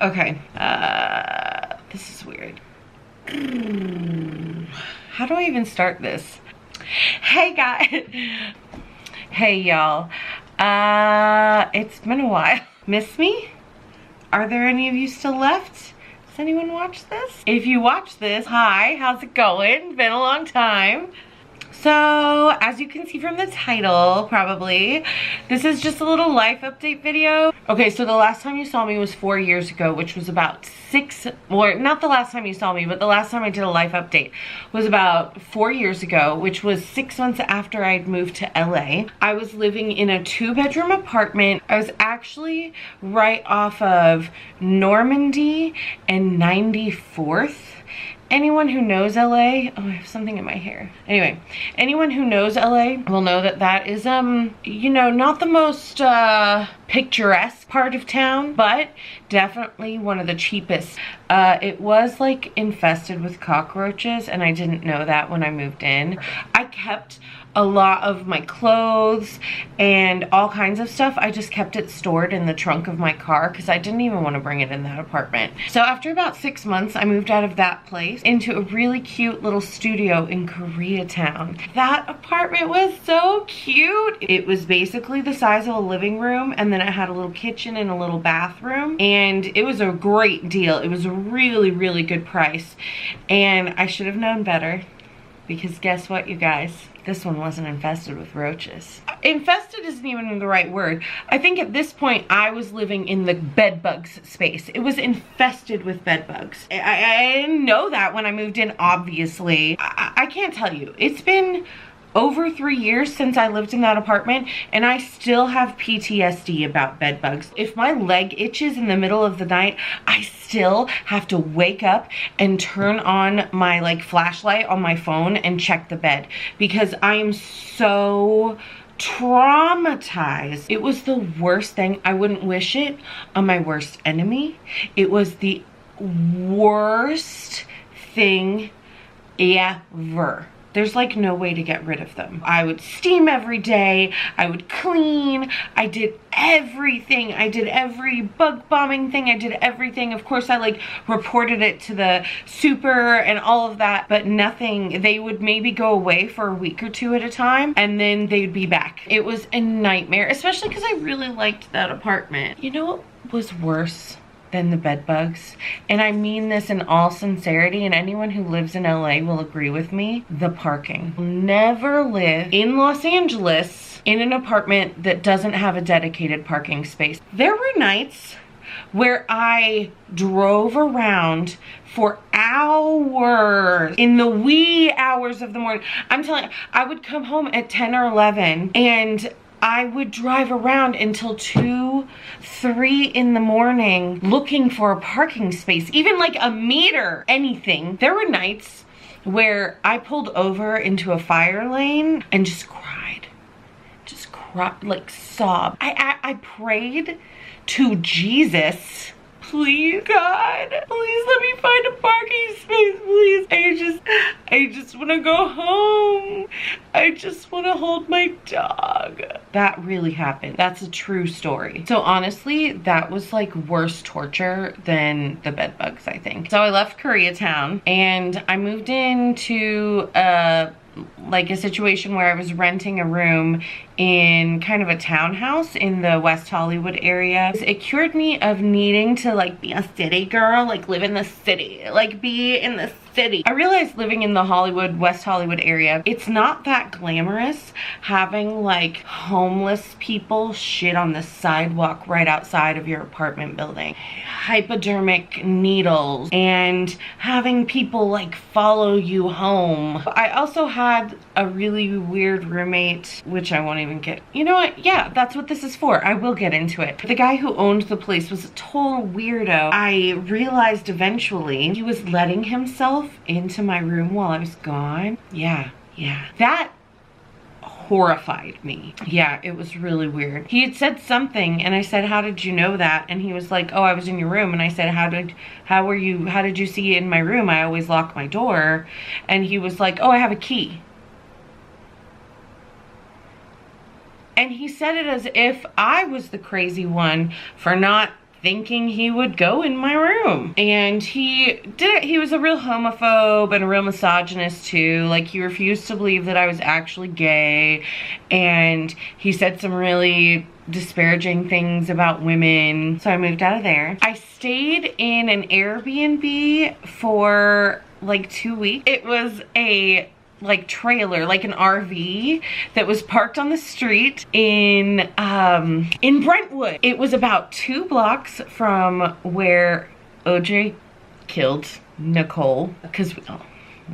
Okay. This is weird. How do I even start this? Hey guys. Hey y'all. It's been a while. Miss me? Are there any of you still left? Does anyone watch this? If you watch this, hi, how's it going? Been a long time. So, as you can see from the title, probably, this is just a little life update video. Okay, so the last time you saw me was 4 years ago, which was about not the last time you saw me, but the last time I did a life update was about 4 years ago, which was 6 months after I'd moved to LA. I was living in a 2-bedroom apartment. I was actually right off of Normandy and 94th. Anyone who knows LA, oh, I have something in my hair. Anyway, anyone who knows LA will know that that is, you know, not the most picturesque part of town, but definitely one of the cheapest. It was like infested with cockroaches, and I didn't know that when I moved in. I kept a lot of my clothes and all kinds of stuff. I just kept it stored in the trunk of my car because I didn't even want to bring it in that apartment. So after about 6 months, I moved out of that place into a really cute little studio in Koreatown. That apartment was so cute. It was basically the size of a living room, and then it had a little kitchen and a little bathroom, and it was a great deal. It was a really, really good price, and I should have known better, because guess what, you guys? This one wasn't infested with roaches. Infested isn't even the right word. I think at this point I was living in the bed bugs space. It was infested with bed bugs. I didn't know that when I moved in, obviously. I can't tell you. It's been over 3 years since I lived in that apartment, and I still have PTSD about bed bugs. If my leg itches in the middle of the night, I still have to wake up and turn on my like flashlight on my phone and check the bed because I am so traumatized. It was the worst thing. I wouldn't wish it on my worst enemy. It was the worst thing ever. There's like no way to get rid of them. I would steam every day. I would clean. I did everything. I did every bug bombing thing. I did everything. Of course, I like reported it to the super and all of that, but nothing. They would maybe go away for a week or two at a time, and then they'd be back. It was a nightmare, especially because I really liked that apartment. You know what was worse than the bed bugs? And I mean this in all sincerity, and anyone who lives in LA will agree with me. The parking. Never live in Los Angeles in an apartment that doesn't have a dedicated parking space. There were nights where I drove around for hours in the wee hours of the morning. I'm telling you, I would come home at 10 or 11 and I would drive around until 2, 3 in the morning looking for a parking space, even like a meter, anything. There were nights where I pulled over into a fire lane and just cried, like sobbed. I prayed to Jesus, please God, please let me find a parking space, please. I just want to go home. I just want to hold my dog. That really happened. That's a true story. So honestly, that was like worse torture than the bed bugs, I think. So I left Koreatown and I moved into like a situation where I was renting a room in kind of a townhouse in the West Hollywood area. It cured me of needing to like be a city girl, like live in the city, like be in the city. I realized living in the West Hollywood area, it's not that glamorous having like homeless people shit on the sidewalk right outside of your apartment building, hypodermic needles, and having people like follow you home. I also had a really weird roommate, which I won't even get. You know what? Yeah, that's what this is for. I will get into it. The guy who owned the place was a total weirdo. I realized eventually he was letting himself into my room while I was gone. Yeah. That horrified me. Yeah, it was really weird. He had said something and I said, how did you know that? And he was like, oh, I was in your room. And I said, how did you see it in my room? I always lock my door. And he was like, oh, I have a key. And he said it as if I was the crazy one for not thinking he would go in my room. And he did it. He was a real homophobe and a real misogynist too. Like, he refused to believe that I was actually gay, and he said some really disparaging things about women. So I moved out of there. I stayed in an Airbnb for like 2 weeks. It was a like trailer, like an RV that was parked on the street in Brentwood. It was about 2 blocks from where OJ killed Nicole, because we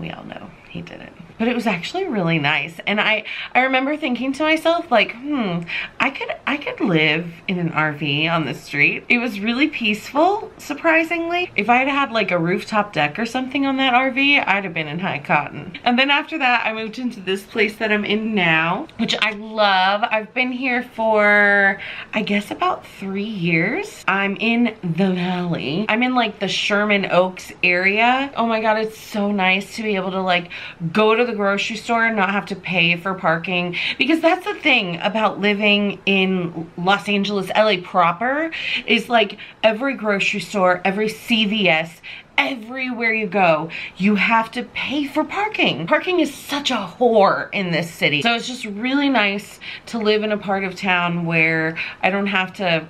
all know he did it. But it was actually really nice. And I remember thinking to myself, like, I could live in an RV on the street. It was really peaceful, surprisingly. If I had had like a rooftop deck or something on that RV, I'd have been in high cotton. And then after that, I moved into this place that I'm in now, which I love. I've been here for, I guess, about 3 years. I'm in the Valley. I'm in like the Sherman Oaks area. Oh my God, it's so nice to be able to like go to the grocery store and not have to pay for parking, because that's the thing about living in Los Angeles, LA proper, is like every grocery store, every CVS, everywhere you go, you have to pay for parking. Parking is such a whore in this city. So it's just really nice to live in a part of town where I don't have to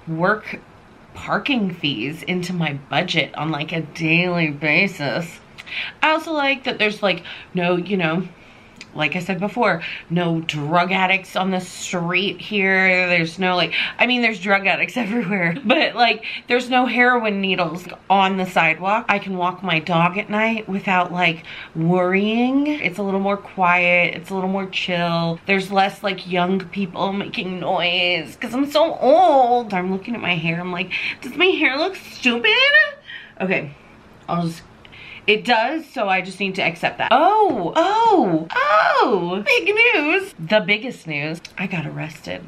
work parking fees into my budget on like a daily basis. I also like that there's like no, you know, like I said before, no drug addicts on the street here. There's no like, I mean, there's drug addicts everywhere, but like there's no heroin needles on the sidewalk. I can walk my dog at night without like worrying. It's a little more quiet. It's a little more chill. There's less like young people making noise because I'm so old. I'm looking at my hair. I'm like, does my hair look stupid? Okay, it does, so I just need to accept that. Oh, big news. The biggest news, I got arrested.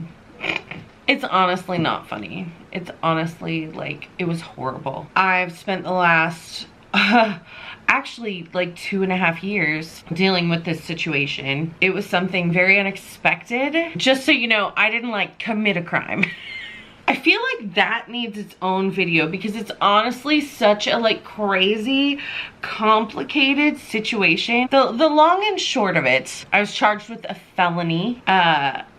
It's honestly not funny. It's honestly like, it was horrible. I've spent the last, actually like 2.5 years dealing with this situation. It was something very unexpected. Just so you know, I didn't like commit a crime. I feel like that needs its own video because it's honestly such a like crazy, complicated situation. The long and short of it, I was charged with a felony.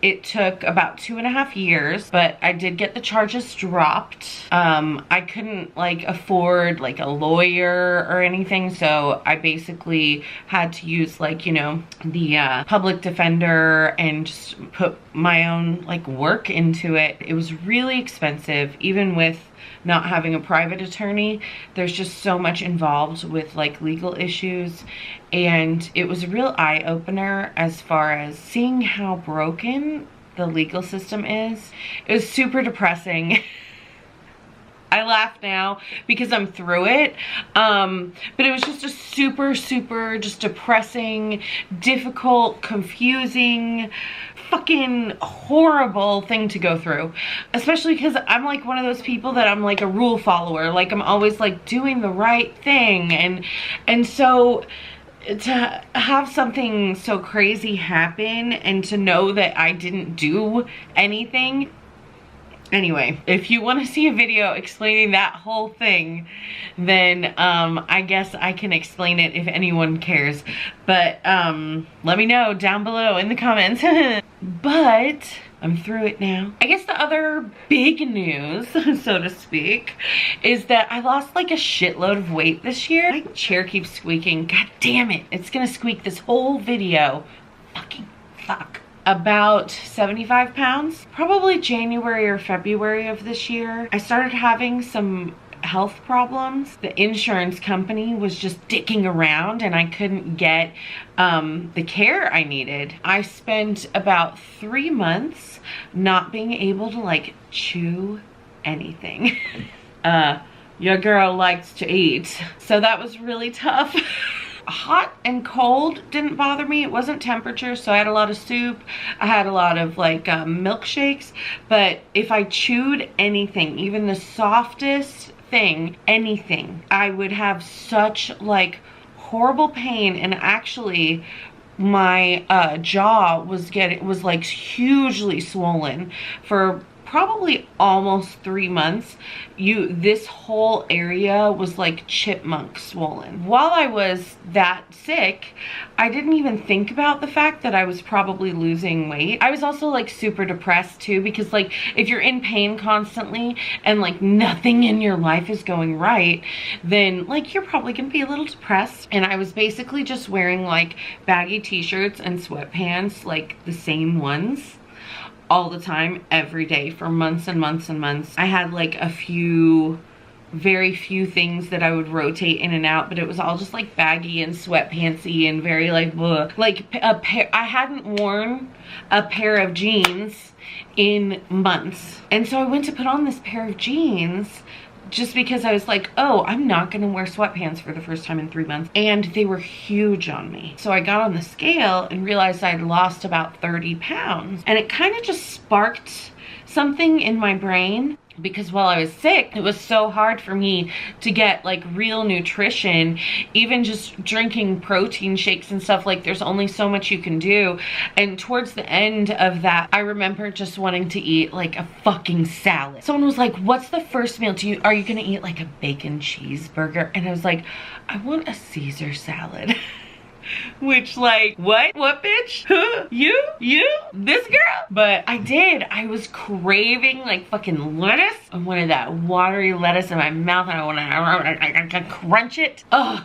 It took about 2.5 years, but I did get the charges dropped. I couldn't like afford like a lawyer or anything, so I basically had to use like, you know, the public defender and just put my own like work into it. It was really expensive, even with not having a private attorney. There's just so much involved with like legal issues, and it was a real eye-opener as far as seeing how broken the legal system is. It was super depressing. I laugh now because I'm through it, but it was just a super just depressing, difficult, confusing, fucking horrible thing to go through, especially because I'm like one of those people that I'm like a rule follower. Like, I'm always like doing the right thing, and so to have something so crazy happen and to know that I didn't do anything. Anyway, if you want to see a video explaining that whole thing, then I guess I can explain it if anyone cares. But let me know down below in the comments. But I'm through it now. I guess the other big news, so to speak, is that I lost like a shitload of weight this year. My chair keeps squeaking. God damn it. It's gonna squeak this whole video. Fucking fuck. About 75 pounds, probably January or February of this year. I started having some health problems. The insurance company was just dicking around and I couldn't get the care I needed. I spent about 3 months not being able to like chew anything. Your girl likes to eat. So that was really tough. Hot and cold didn't bother me. It wasn't temperature, so I had a lot of soup. I had a lot of like milkshakes, but if I chewed anything, even the softest thing, anything, I would have such like horrible pain. And actually my jaw was like hugely swollen for probably almost 3 months, this whole area was like chipmunk swollen. While I was that sick, I didn't even think about the fact that I was probably losing weight. I was also like super depressed too, because like if you're in pain constantly and like nothing in your life is going right, then like you're probably gonna be a little depressed. And I was basically just wearing like baggy t-shirts and sweatpants, like the same ones, all the time, every day for months and months and months. I had like very few things that I would rotate in and out, but it was all just like baggy and sweatpantsy and very like bleh. Like I hadn't worn a pair of jeans in months. And so I went to put on this pair of jeans just because I was like, oh, I'm not gonna wear sweatpants for the first time in 3 months. And they were huge on me. So I got on the scale and realized I'd lost about 30 pounds. And it kind of just sparked something in my brain, because while I was sick, it was so hard for me to get like real nutrition. Even just drinking protein shakes and stuff, like there's only so much you can do. And towards the end of that, I remember just wanting to eat like a fucking salad. Someone was like, what's the first meal? Are you gonna eat like a bacon cheeseburger? And I was like, I want a Caesar salad. Which like, what bitch? Huh? You this girl? But I did. I was craving like fucking lettuce. I wanted that watery lettuce in my mouth, and I can crunch it. Ugh.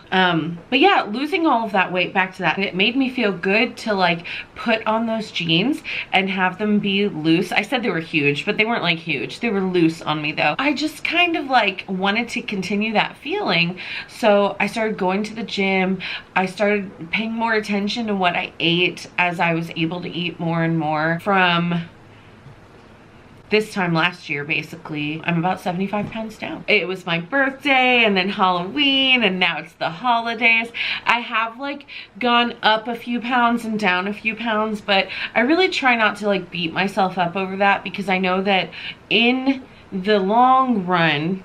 But yeah, losing all of that weight, back to that, it made me feel good to like put on those jeans and have them be loose. I said they were huge, but they weren't like huge. They were loose on me though. I just kind of like wanted to continue that feeling. So I started going to the gym. I started paying more attention to what I ate as I was able to eat more and more. From this time last year, basically, I'm about 75 pounds down. It was my birthday and then Halloween, and now it's the holidays. I have like gone up a few pounds and down a few pounds, but I really try not to like beat myself up over that, because I know that in the long run,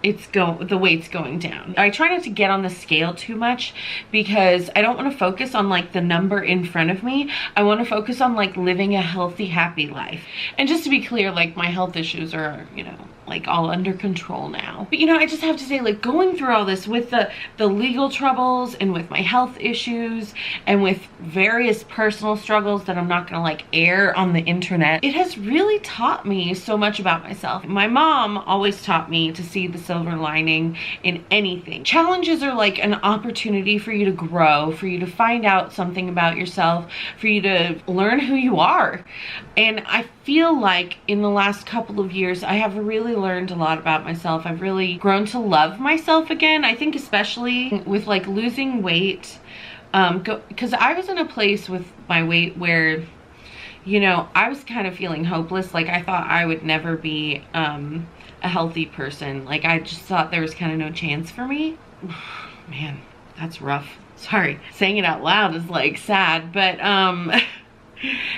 the weight's going down. I try not to get on the scale too much, because I don't want to focus on like the number in front of me. I want to focus on like living a healthy, happy life. And just to be clear, like my health issues are, you know, like all under control now. But you know, I just have to say, like going through all this with the legal troubles and with my health issues and with various personal struggles that I'm not gonna like air on the internet, it has really taught me so much about myself. My mom always taught me to see the silver lining in anything. Challenges are like an opportunity for you to grow, for you to find out something about yourself, for you to learn who you are. And I feel like in the last couple of years, I have really learned a lot about myself. I've really grown to love myself again. I think especially with like losing weight, because I was in a place with my weight where, you know, I was kind of feeling hopeless. Like I thought I would never be a healthy person. Like I just thought there was kind of no chance for me. Man, that's rough. Sorry, saying it out loud is like sad, but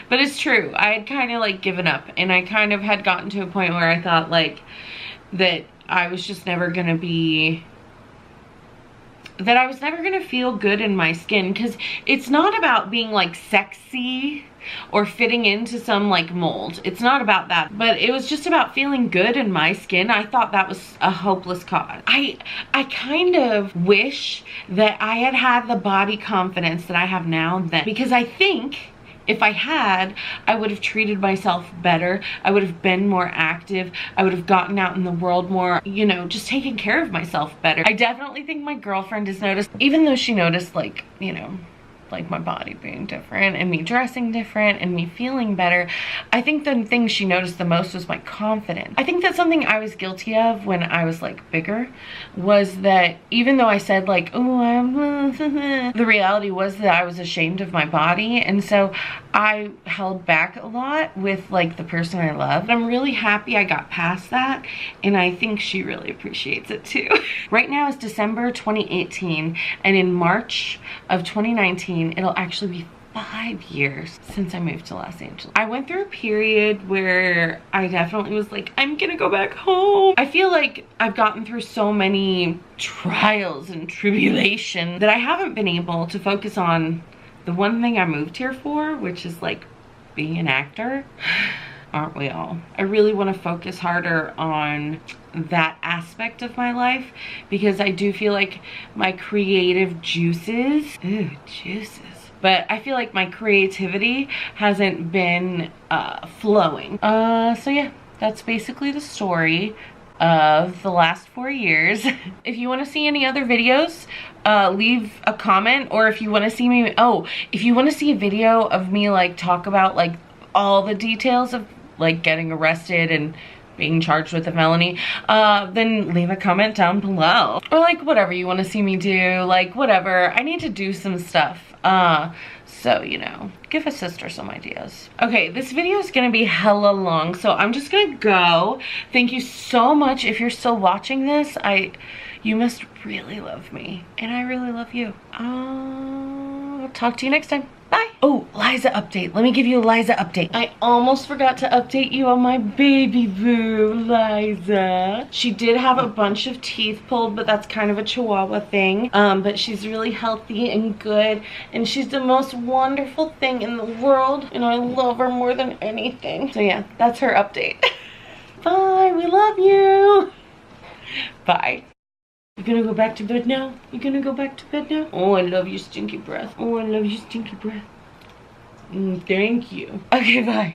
but it's true. I had kind of like given up, and I kind of had gotten to a point where I thought like that I was just never gonna be, that I was never gonna feel good in my skin, because it's not about being like sexy or fitting into some like mold. It's not about that, but it was just about feeling good in my skin. I thought that was a hopeless cause. I kind of wish that I had had the body confidence that I have now then, because I think if I had, I would have treated myself better. I would have been more active. I would have gotten out in the world more, you know, just taking care of myself better. I definitely think my girlfriend has noticed, even though she noticed like, you know, like my body being different and me dressing different and me feeling better. I think the thing she noticed the most was my confidence. I think that's something I was guilty of when I was like bigger, was that even though I said like, oh, I'm the reality was that I was ashamed of my body, and so I held back a lot with like the person I love. I'm really happy I got past that, and I think she really appreciates it too. Right now is December 2018, and in March of 2019 it'll actually be 5 years since I moved to Los Angeles. I went through a period where I definitely was like, I'm gonna go back home. I feel like I've gotten through so many trials and tribulations that I haven't been able to focus on the one thing I moved here for, which is like being an actor. Aren't we all? I really want to focus harder on that aspect of my life because I do feel like my creative juices, but I feel like my creativity hasn't been flowing. So yeah, that's basically the story of the last 4 years. If you want to see any other videos, leave a comment, or if you want to see me, if you want to see a video of me like talk about like all the details of like getting arrested and being charged with a felony, then leave a comment down below. Or like whatever you want to see me do, like whatever. I need to do some stuff. So, you know, give a sister some ideas. Okay, this video is gonna be hella long, so I'm just gonna go. Thank you so much. If you're still watching this, you must really love me, and I really love you. I'll talk to you next time. Bye. Oh, Liza update. Let me give you a Liza update. I almost forgot to update you on my baby boo, Liza. She did have a bunch of teeth pulled, but that's kind of a Chihuahua thing. But she's really healthy and good, and she's the most wonderful thing in the world, and I love her more than anything. So yeah, that's her update. Bye, we love you. Bye. You gonna go back to bed now? You gonna go back to bed now? Oh, I love your stinky breath. Oh, I love your stinky breath. Thank you. Okay, bye.